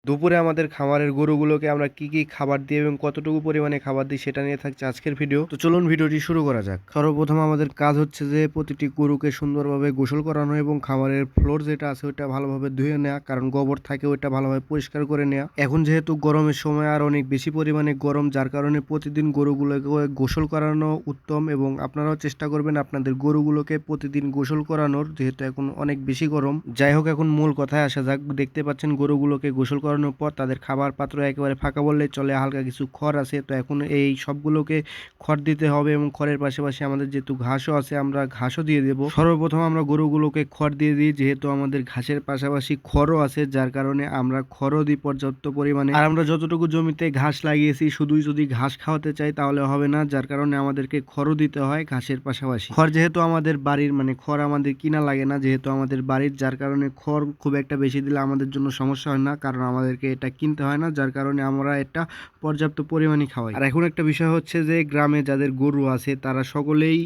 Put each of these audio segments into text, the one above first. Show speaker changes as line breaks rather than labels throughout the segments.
দুপুরে আমাদের খামারের গরুগুলোকে আমরা কি কি খাবার দিই এবং কতটুকু পরিমাণে খাবার দিই সেটা নিয়ে থাকছে আজকের ভিডিও। তো চলুন ভিডিওটি শুরু করা যাক। সর্বপ্রথম আমাদের কাজ হচ্ছে যে প্রতিটি গরুকে সুন্দরভাবে গোসল করানো এবং খামারের ফ্লোর যেটা আছে ওইটা ভালোভাবে ধুয়ে নেওয়া, কারণ গোবর থাকে ওইটা ভালোভাবে পরিষ্কার করে নেওয়া। এখন যেহেতু গরমের সময় আর অনেক বেশি পরিমাণে গরম, যার কারণে প্রতিদিন গরুগুলোকে গোসল করানো উত্তম এবং আপনারাও চেষ্টা করবেন আপনাদের গরুগুলোকে প্রতিদিন গোসল করানোর, যেহেতু এখন অনেক বেশি গরম। যাই হোক, এখন মূল কথায় আসা যাক। দেখতে পাচ্ছেন গরুগুলোকে গোসল করানোর পর তাদের খাবার পাত্র একেবারে ফাঁকা বললেই চলে, হালকা কিছু খড় আছে। তো এখন এই সবগুলোকে খড় দিতে হবে এবং খড়ের পাশাপাশি আমাদের যেহেতু ঘাসও আছে আমরা ঘাসও দিয়ে দেবো। সর্বপ্রথম আমরা গরুগুলোকে খড় দিয়ে দিই, যেহেতু আমাদের ঘাসের পাশাপাশি খড়ও আছে, যার কারণে আমরা খড়ও দিই পর্যাপ্ত পরিমাণে। আর আমরা যতটুকু জমিতে ঘাস লাগিয়েছি শুধুই যদি ঘাস খাওয়াতে চাই তাহলে হবে না, যার কারণে আমাদেরকে খড়ও দিতে হয় ঘাসের পাশাপাশি। খড় যেহেতু আমাদের বাড়ির, মানে খড় আমাদের কিনা লাগে না, যেহেতু আমাদের বাড়ির, যার কারণে খড় খুব একটা বেশি দিলে আমাদের জন্য সমস্যা হয় না, কারণ আমাদেরকে এটা কিনতে হয় না, যার কারণে আমরা এটা পর্যাপ্ত পরিমাণে খাওয়াই। আর এখন একটা বিষয় হচ্ছে যে গ্রামে যাদের গরু আছে তারা সকলেই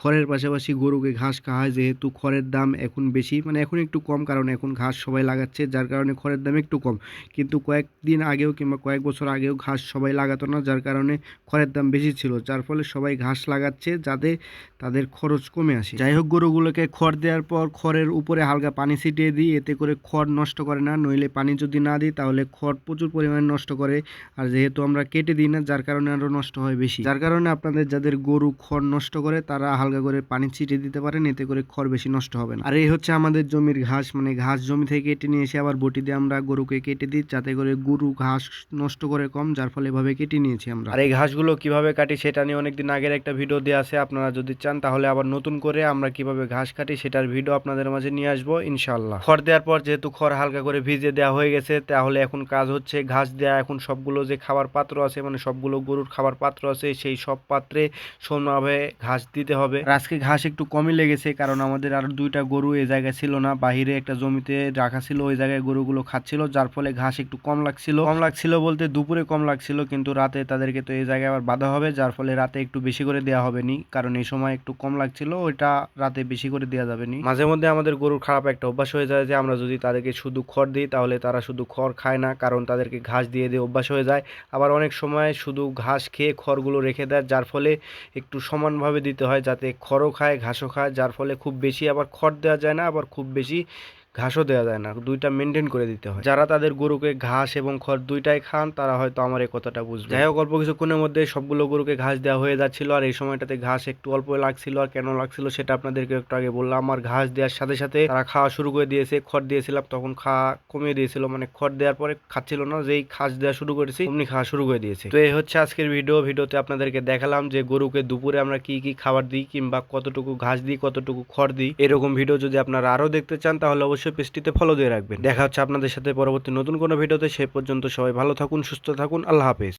খড়ের পাশাপাশি গরুকে ঘাস খাওয়ায়, যেহেতু খড়ের দাম এখন বেশি, মানে এখন একটু কম, কারণ এখন ঘাস সবাই লাগাচ্ছে, যার কারণে খড়ের দাম একটু কম। কিন্তু কয়েকদিন আগেও কিংবা কয়েক বছর আগেও ঘাস সবাই লাগাতো না, যার কারণে খড়ের দাম বেশি ছিল, যার ফলে সবাই ঘাস লাগাচ্ছে যাতে তাদের খরচ কমে আসে। যাই হোক, গরুগুলোকে খড় দেওয়ার পর খড়ের উপরে হালকা পানি ছিটিয়ে দিই, এতে করে খড় নষ্ট করে না, নইলে পানি যদি না দিই তাহলে খড় প্রচুর পরিমাণে নষ্ট করে। আর যেহেতু আমরা কেটে দিই না, যার কারণে আরও নষ্ট হয় বেশি। যার কারণে আপনাদের যাদের গরু খড় নষ্ট করে তারা হালকা করে পানি ছিটিয়ে দিতে পারেন, এতে করে খড় বেশি নষ্ট হবে না। আর এই হচ্ছে আমাদের জমির ঘাস, মানে ঘাস জমি থেকে কেটে নিয়ে এসে আবার বটি দিয়ে আমরা গরুকে কেটে দিই, যাতে করে গরু ঘাস নষ্ট করে কম, যার ফলে এভাবে কেটে নিয়েছি আমরা। আর এই ঘাসগুলো কিভাবে কাটি সেটা নিয়ে অনেকদিন আগের একটা ভিডিও দেওয়া আছে, আপনারা যদি চান তাহলে আবার নতুন করে আমরা কিভাবে ঘাস কাটি সেটার ভিডিও আপনাদের মাঝে নিয়ে আসবো ইনশাআল্লাহ। খড় দেওয়ার পর যেহেতু খড় হালকা করে ভিজে দেওয়া হয়ে গেছে, তাহলে এখন কাজ হচ্ছে ঘাস দেওয়া। এখন সবগুলো যে খাবার পাত্র আছে, মানে সবগুলো গরুর খাবার পাত্র আছে, সেই সব পাত্রে সমানভাবে ঘাস দিতে হবে। আর আজকে ঘাস একটু কমই লেগেছে, কারণ আমাদের আর দুইটা গরু এই জায়গায় ছিল না, বাহিরে একটা জমিতে রাখা ছিল, ওই জায়গায় গরুগুলো খাচ্ছিল, যার ফলে ঘাস একটু কম লাগছিল বলতে দুপুরে কম লাগছিল, কিন্তু রাতে তাদেরকে তো এই জায়গায় আবার বাঁধা হবে, যার ফলে রাতে একটু বেশি করে দেওয়া হবে নি, কারণ এই সময় একটু কম লাগছিল, ওইটা রাতে বেশি করে দেওয়া যাবে নি। মাঝে মধ্যে আমাদের গরুর খারাপ একটা অভ্যাস হয়ে যায় যে আমরা যদি তাদেরকে শুধু খড় দিই তাহলে তারা শুধু খড় খায় না, কারণ তাদেরকে ঘাস দিয়ে দিয়ে অভ্যাস হয়ে যায়। আবার অনেক সময় শুধু ঘাস খেয়ে খড়গুলো রেখে দেয়, যার ফলে একটু সমানভাবে দিতে হয়, যাতে খড়ও খায় ঘাসও খায়, যার ফলে খুব বেশি আবার খড় দেওয়া যায় না, আবার খুব বেশি ঘাসও দেওয়া যায় না, দুইটা মেনটেন করে দিতে হয়। যারা তাদের গরুকে ঘাস এবং খড় দুইটাই খান তারা হয়তো আমার এই কথাটা বুঝবে। যাই হোক, অল্প কিছুক্ষণের মধ্যে সবগুলো গরুকে ঘাস দেওয়া হয়ে যাচ্ছিল, আর এই সময়টাতে ঘাস একটু অল্প লাগছিল, আর কেন লাগছিল সেটা আপনাদেরকে একটু আগে বললাম। আর ঘাস দেওয়ার সাথে সাথে তারা খাওয়া শুরু করে দিয়েছে। খড় দিয়েছিলাম তখন খাওয়া কমিয়ে দিয়েছিল, মানে খড় দেওয়ার পরে খাচ্ছিল না, যেই ঘাস দেওয়া শুরু করেছি অমনি খাওয়া শুরু করে দিয়েছে। তো এই হচ্ছে আজকের ভিডিওতে আপনাদেরকে দেখালাম যে গরুকে দুপুরে আমরা কি কি খাবার দিই, কিংবা কতটুকু ঘাস দিই, কতটুকু খড় দিই। এরকম ভিডিও যদি আপনারা আরো দেখতে চান তাহলে অবশ্যই পেজটিতে ফলো দিয়ে রাখবেন। দেখা হচ্ছে আপনাদের সাথে পরবর্তী নতুন কোনো ভিডিওতে। সেই পর্যন্ত সবাই ভালো থাকুন, সুস্থ থাকুন, আল্লাহ হাফেজ।